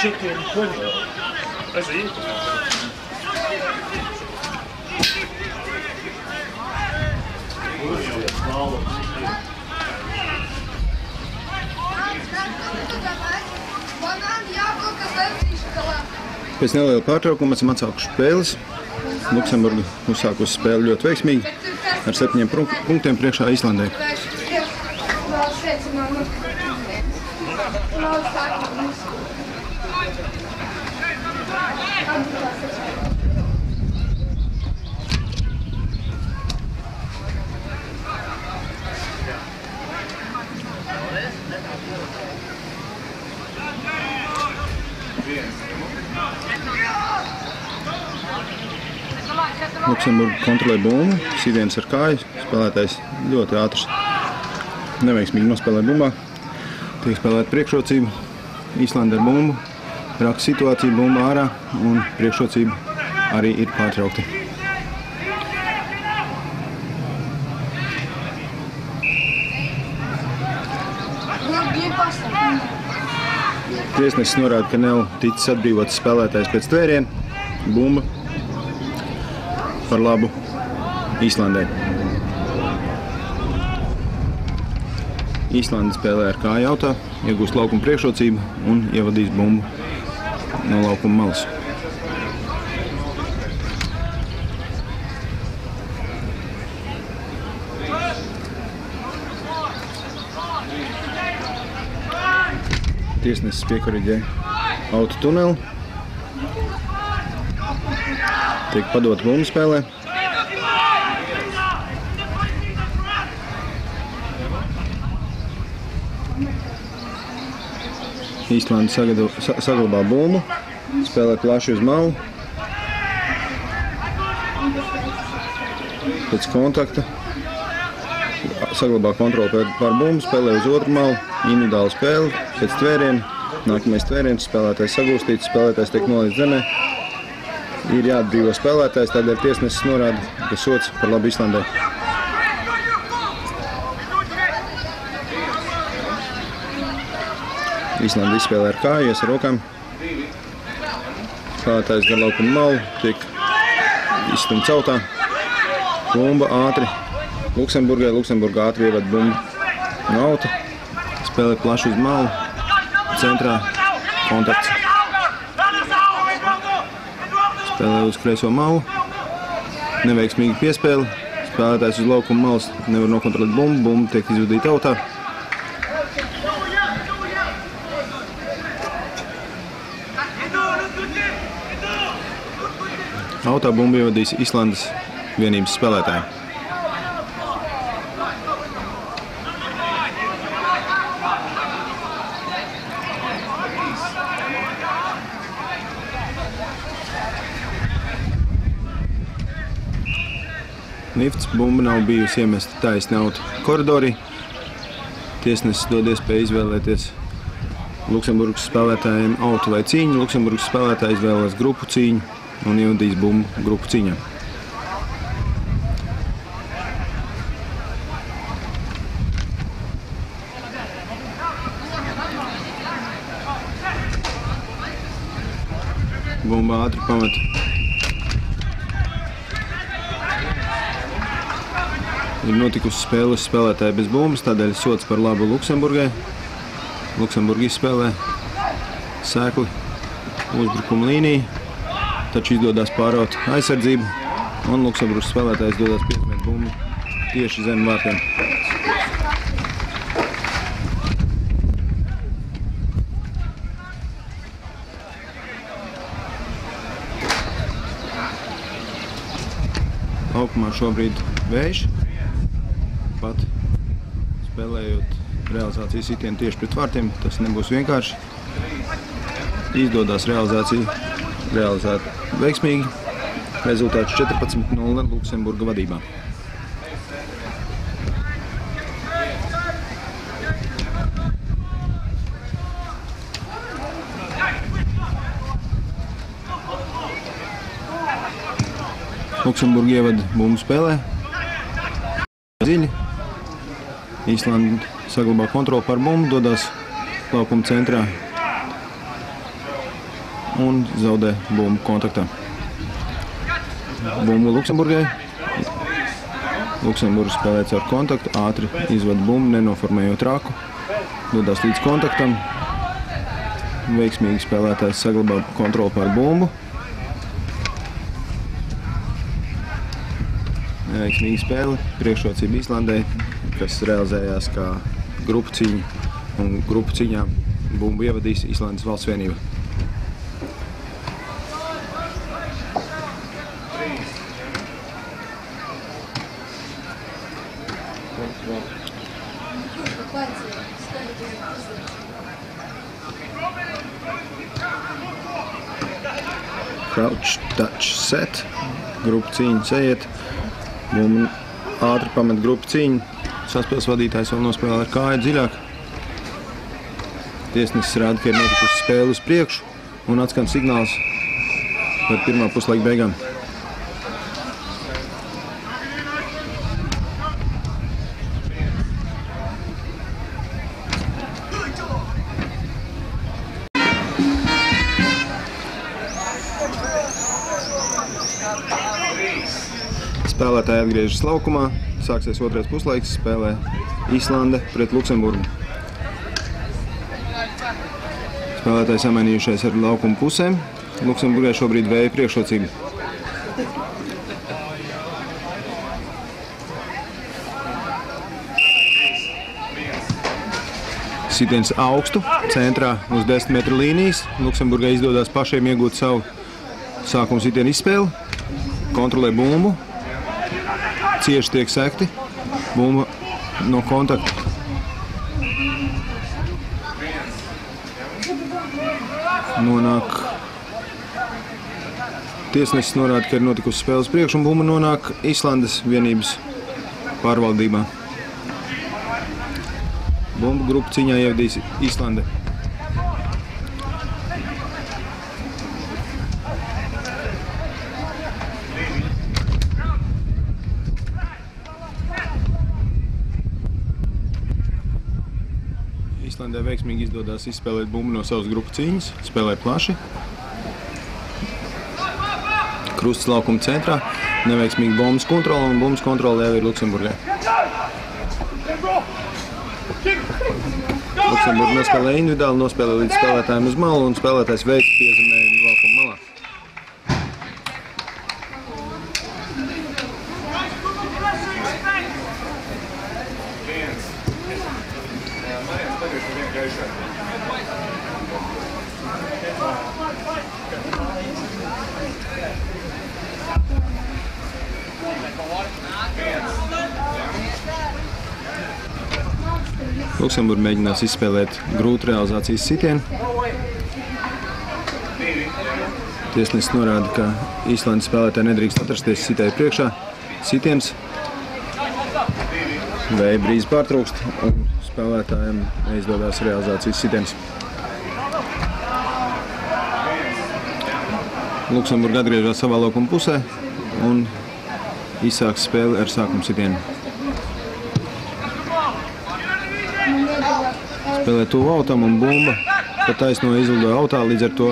Chicken pudding. That's it. Pēc neliela pārtraukuma esam atsākuši spēles. Luksemburga uzsākusi spēli ļoti veiksmīgi ar 7 punktiem priekšā Īslandē. Luksemburga kontrolē bumbu, sitiens ar kāju, spēlētājs ļoti ātrs, neveiksmīgi nospēlē bumbā, tiek spēlēta priekšrocība, Īslanda ar bumbu, raksta situāciju bumba ārā un priekšrocība arī ir pārtraukta. Tiesnesis norāda, ka nav ticis atbrīvots spēlētājs pēc tvēriena, bumba par labu Īslandē. Īslanda spēlē ar kāju autā, iegūst laukuma priekšrocību un ievadīs bumbu no laukuma malas. Tiesnesis piekoriģē auto tuneli. Tiek padota bumbu spēlē. Īslanda saglabā bumbu, spēlē plaši uz malu. Pēc kontakta saglabā kontroli pār bumbu, spēlē uz otru malu, individuālu spēli, pēc tvēriena. Nākamais tvēriens, spēlētājs sagūstīts, spēlētājs tiek nolaists zemē. Ir jāatbrīvo spēlētājs, tādēļ tiesnesis norāda, ka sods par labu Īslandē. Īslanda izspēlē ar kāju, ies ar rokām. Spēlētājs gar laukuma malu, tiek izstumts autā. Bumba ātri Luksemburgai, Luksemburga ātri ievad bumbu no auta. Spēlē plaši uz malu, centrā kontakts. Spēlē uz kreiso malu, neveiksmīgi piespēle, spēlētājs uz laukuma malas nevar nokontrolēt bumbu, bumba tiek izvadīta autā. Autā bumbu ievadīs Īslandes vienības spēlētāji. Nifts bumba nav bijusi iemesta taisni auta koridorī. Tiesnesis dod iespēju izvēlēties Luksemburgas spēlētājiem autu vai cīņu. Luksemburgas spēlētāji izvēlēs grupu cīņu un ievadīs bumbu grupu cīņā. Bumba ātri pamet. Ir notikusi spēle uz spēlētāju bez bumbas, tādēļ sots par labu Luksemburgai. Luksemburga izspēlē sēkli uzbrukuma līniju, taču izdodās pāraut aizsardzību, un Luksemburgas spēlētājs dodās piesmēt bumbu tieši zem vārtiem. Laukumā šobrīd vējš, pat spēlējot realizācijas sitienu tieši pret vārtiem, tas nebūs vienkārši. Izdodās realizēt veiksmīgi. Rezultāts 14-0 Luksemburga vadībā. Luksemburga ievada bumbu spēlē. Dziļi. Īslanda saglabā kontroli par bumbu, dodās laukuma centrā un zaudē bumbu kontaktā. Bumbu Luksemburgai. Luksemburga spēlē caur kontaktu, ātri izvada bumbu, nenoformējot rāku. Dodās līdz kontaktam. Veiksmīgi spēlētājs saglabā kontroli par bumbu. Neveiksmīga spēle, priekšrocība Īslandai, kas realizējās kā grupu cīņa, un grupu cīņā bumbu ievadīs Īslandes valsts vienība. Crouch, touch, set, grupu cīņa sējiet. Bumbu ātri pamet grupu cīņu. Saspēles vadītājs vēl nospēlē ar kāju dziļāk. Tiesnesis rāda, ka ir notikusi spēle uz priekšu un atskan signāls par pirmā puslaika beigām. Spēlētāji atgriežas laukumā, sāksies otrais puslaiks, spēlē Īslande pret Luksemburgu. Spēlētāji samainījušies ar laukuma pusēm, Luksemburgai šobrīd vēja priekšrocība. Sitiens augstu, centrā uz 10 metru līnijas, Luksemburgai izdodās pašiem iegūt savu sākuma sitienu izspēli, kontrolē bumbu. Cieši tiek sekti, bumba no kontakta. Nonāk. Tiesnesis norāda, ka ir notikusi spēles priekš, un bumba nonāk Īslandes vienības pārvaldībā. Bumbu grupu cīņā ievadīs Īslande. Īslandē veiksmīgi izdodās izspēlēt bumbu no savas grupu cīņas, spēlē plaši. Krusts laukuma centrā, neveiksmīgi bumbas kontrola, un bumbas kontrola jau ir Luksemburgai. Luksemburga nospēlē individuāli, nospēlē līdz spēlētājiem uz malu, un spēlētājs veids piezemējumu laukuma malā. Luksemburga mēģinās izspēlēt grūtu realizācijas sitienu. Tiesnesis norāda, ka Īslandes spēlētāji nedrīkst atrasties sitēju priekšā. Sitiens. Vēja brīzi pārtrūkst, un spēlētājiem neizdodās realizācijas sitiens. Luksemburga atgriežas savā laukuma pusē un izsāks spēli ar sākuma sitienu. Spēlē tuvu autam, un bumba pa taisno izlidoja autā, līdz ar to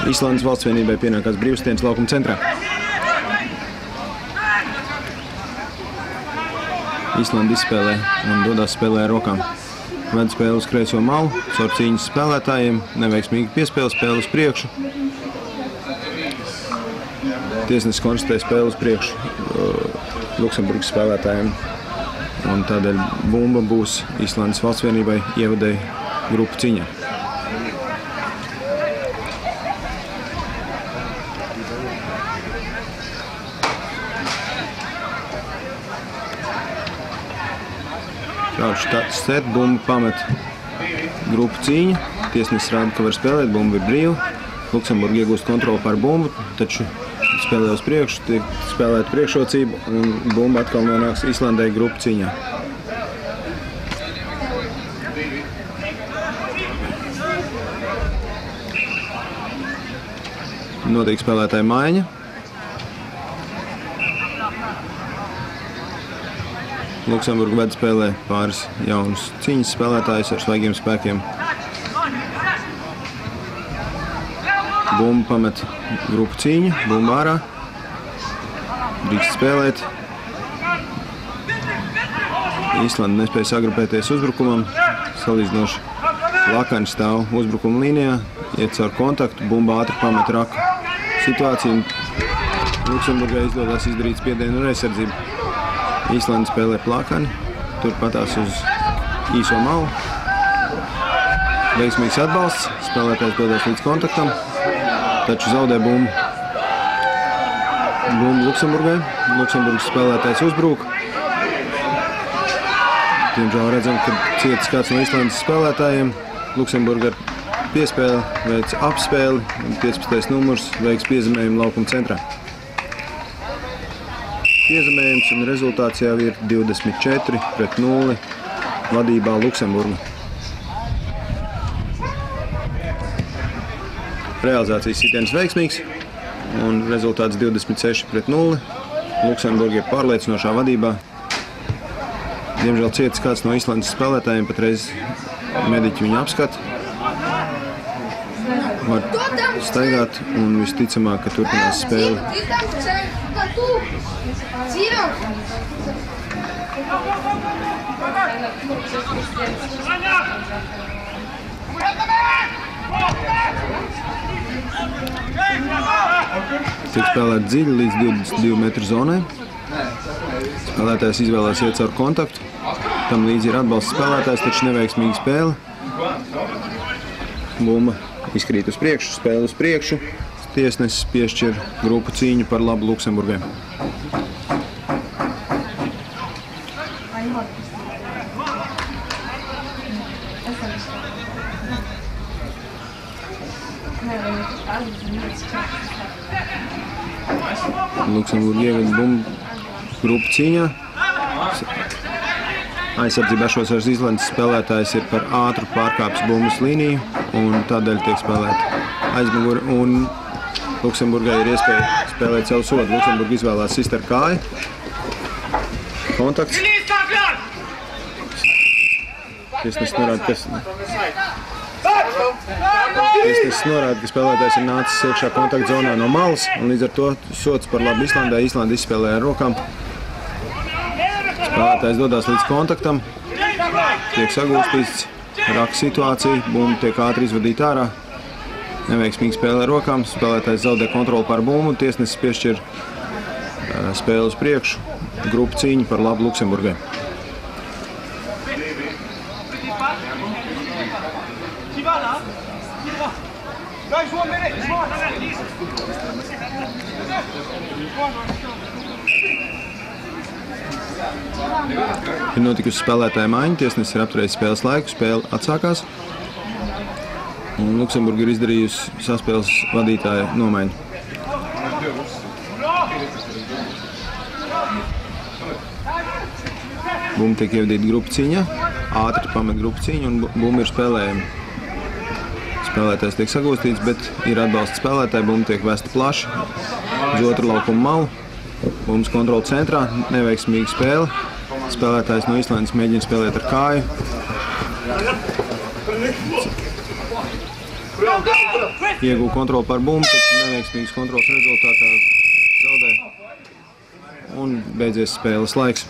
Īslandes valsts vienībai pienākās brīvsitienas laukuma centrā. Īslanda izspēlē un dodās spēlē ar rokām. Ved spēli uz kreiso malu, caur cīņas spēlētājiem, neveiksmīgi piespēle spēli uz priekšu. Tiesnesis konstatēja spēli uz priekšu Luksemburgas spēlētājiem. Un tādēļ bumba būs Īslandes valsts vienībai ievadēji grupu cīņā. Šāds set, bumba pamet grupu cīņu. Tiesnesis rāda, ka var spēlēt, bumba ir brīva. Luksemburga iegūst kontroli pār bumbu, taču spēlē uz priekšu, tiek spēlēta priekšrocība un bumba atkal nonāks Īslandē grupu cīņā. Notiek spēlētāja maiņa. Luksemburga ved spēlē pāris jaunus cīņas spēlētājus ar svaigiem spēkiem. Bumba pamet grupu cīņu, bumba ārā. Drīkst spēlēt. Īslanda nespēja sagrupēties uzbrukumam. Salīdzinoši lakani stāv uzbrukuma līnijā, iet caur kontaktu, bumba ātri pamet raku situāciju. Luksemburgai izdodās izdarīt spiedienu ar aizsardzību. Īslanda spēlē plakani, turpatās uz īso malu. Veiksmīgs atbalsts, spēlētājs dodās līdz kontaktam, taču zaudē bumbu. Bumbu Luksemburgai, Luksemburgas spēlētājs uzbrūk. Diemžēl redzam, ka cietis kāds no Īslandes spēlētājiem. Luksemburga ar piespēli veic apspēli, 15. numurs veiks piezemējumu laukuma centrā. Piezemējums un rezultāts jau ir 24-0 vadībā Luksemburga. Realizācijas sitiens veiksmīgs un rezultāts 26-0. Luksemburga ir pārliecinošā vadībā. Diemžēl cietis kāds no Īslandes spēlētājiem, patreiz mediķi viņu apskata. Var staigāt un visticamāk, ka turpinās spēli. Tiek spēlēt dziļi līdz 22 metru zonai. Spēlētājs izvēlās iet caur kontaktu. Tam līdzi ir atbalsts spēlētājs, taču neveiksmīga spēle. Bumba izkrīt uz priekšu, spēle uz priekšu. Tiesnesis piešķir grupu cīņu par labu Luksemburgai. Luksemburga ievada bumbu grupu cīņā. Aizsardzībā esošais Īslandes spēlētājs ir par ātru pārkāpis bumbas līniju un tādēļ tiek spēlēta aizmuguri un Luksemburgai ir iespēja spēlēt savu sodu. Luksemburga izvēlās sist ar kāju. Kontakts. Tiesnesis norāda, ka spēlētājs ir nācis iekšā kontakta zonā no malas un līdz ar to sods par labu Īslandai. Īslanda izspēlē ar rokām. Spēlētājs dodās līdz kontaktam. Tiek sagūstīts raka situācija. Bumba tiek ātri izvadīta ārā. Neveiksmīgi spēlē ar rokām. Spēlētājs zaudē kontroli pār bumbu. Tiesnesis piešķir spēli uz priekšu. Grupu cīņu par labu Luksemburgai. Ir notikusi spēlētāja maiņa, tiesnesis ir apturējis spēles laiku, spēle atsākās. Un Luksemburga ir izdarījusi saspēles vadītāja nomaiņu. Bumba tiek ievadīta grupu cīņā, ātri pamet grupu cīņu un bumba ir spēlējama. Spēlētājs tiek sagūstīts, bet ir atbalsts spēlētāji, bumba tiek vesta plaši uz otru laukuma malu. Bumbas kontrola centrā, neveiksmīga spēle. Spēlētājs no Īslandes mēģina spēlēt ar kāju. Ieguva kontroli pār bumbu, taču neveiksmīgas kontrolas rezultātā zaudē. Un beidzies spēles laiks.